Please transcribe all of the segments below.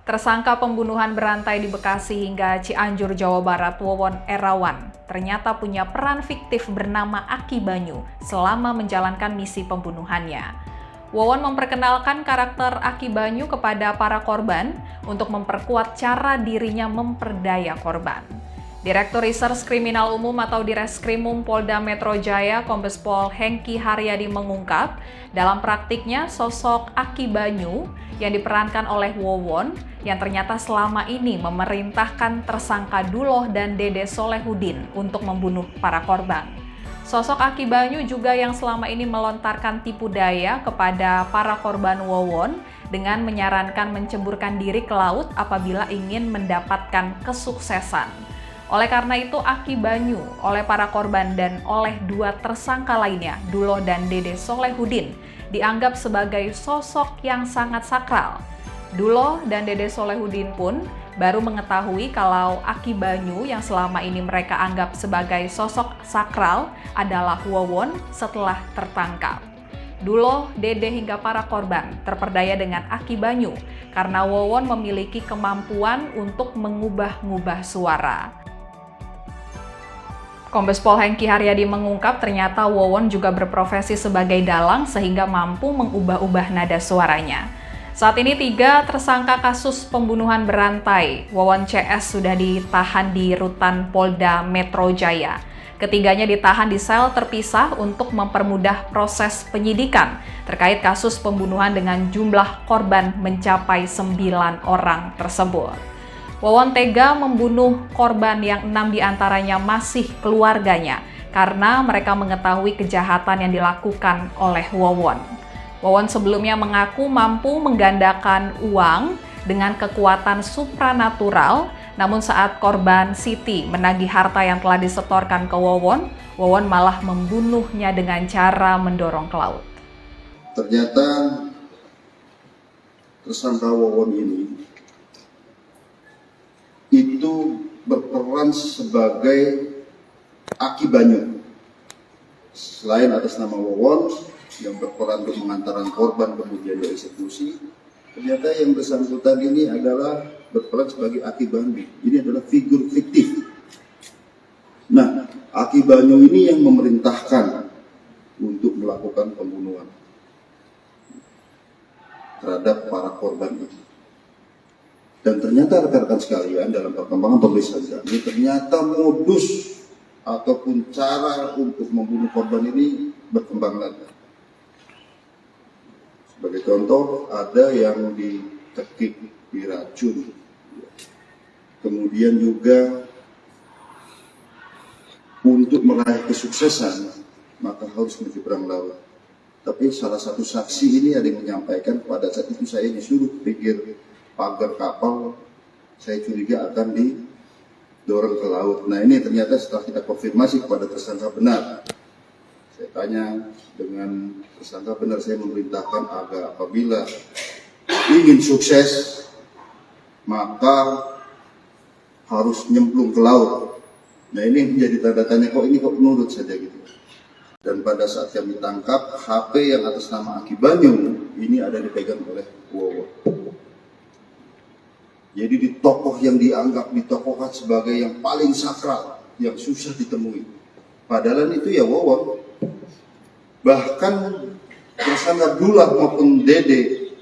Tersangka pembunuhan berantai di Bekasi hingga Cianjur, Jawa Barat, Wawon Erawan, ternyata punya peran fiktif bernama Aki Banyu selama menjalankan misi pembunuhannya. Wawon memperkenalkan karakter Aki Banyu kepada para korban untuk memperkuat cara dirinya memperdaya korban. Direktur Reserse Kriminal Umum atau Direskrimum Polda Metro Jaya, Kombes Pol Hengki Haryadi mengungkap, dalam praktiknya sosok Aki Banyu yang diperankan oleh Wawon yang ternyata selama ini memerintahkan tersangka Duloh dan Dede Solehudin untuk membunuh para korban. Sosok Aki Banyu juga yang selama ini melontarkan tipu daya kepada para korban Wawon dengan menyarankan menceburkan diri ke laut apabila ingin mendapatkan kesuksesan. Oleh karena itu, Aki Banyu oleh para korban dan oleh dua tersangka lainnya, Duloh dan Dede Solehudin, dianggap sebagai sosok yang sangat sakral. Duloh dan Dede Solehudin pun baru mengetahui kalau Aki Banyu yang selama ini mereka anggap sebagai sosok sakral adalah Wawon setelah tertangkap. Duloh, Dede hingga para korban terperdaya dengan Aki Banyu karena Wawon memiliki kemampuan untuk mengubah-ngubah suara. Kombes Pol Hengki Haryadi mengungkap ternyata Wawon juga berprofesi sebagai dalang sehingga mampu mengubah-ubah nada suaranya. Saat ini 3 tersangka kasus pembunuhan berantai Wawon CS sudah ditahan di Rutan Polda Metro Jaya. Ketiganya ditahan di sel terpisah untuk mempermudah proses penyidikan terkait kasus pembunuhan dengan jumlah korban mencapai 9 orang tersebut. Wawon tega membunuh korban yang 6 diantaranya masih keluarganya karena mereka mengetahui kejahatan yang dilakukan oleh Wawon. Wawon sebelumnya mengaku mampu menggandakan uang dengan kekuatan supranatural, namun saat korban Siti menagih harta yang telah disetorkan ke Wawon, Wawon malah membunuhnya dengan cara mendorong ke laut. Ternyata tersangka Wawon ini itu berperan sebagai Aki Banyu. Selain atas nama Wawon yang berperan untuk mengantarkan korban kemudian dieksekusi, ternyata yang bersangkutan ini adalah berperan sebagai Aki Banyu. Ini adalah figur fiktif. Nah, Aki Banyu ini yang memerintahkan untuk melakukan pembunuhan terhadap para korban itu. Dan ternyata rekan-rekan sekalian dalam perkembangan pemeriksaan kami, ternyata modus ataupun cara untuk membunuh korban ini berkembang lagi. Sebagai contoh, ada yang dicekik, diracun. Kemudian juga untuk meraih kesuksesan, maka harus menyeberang laut. Tapi salah satu saksi ini ada yang menyampaikan pada saat itu saya disuruh pikir pagar kapal, saya curiga akan didorong ke laut. Nah ini ternyata setelah kita konfirmasi kepada tersangka benar, saya tanya dengan tersangka benar, saya memerintahkan agar apabila ingin sukses maka harus nyemplung ke laut. Nah ini menjadi tanda tanya, kok ini kok nurut saja gitu. Dan pada saat kami tangkap, HP yang atas nama Aki Banyu ini ada dipegang oleh Wawon. Jadi di tokoh yang dianggap ditokohkan sebagai yang paling sakral, yang susah ditemui. Padahal itu ya Wawon. Bahkan tersangka Duloh maupun Dede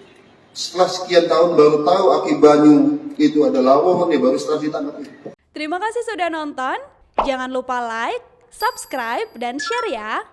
setelah sekian tahun baru tahu Aki Banyu itu adalah Wawon, ya baru setelah ditangkap. Terima kasih sudah nonton. Jangan lupa like, subscribe, dan share ya.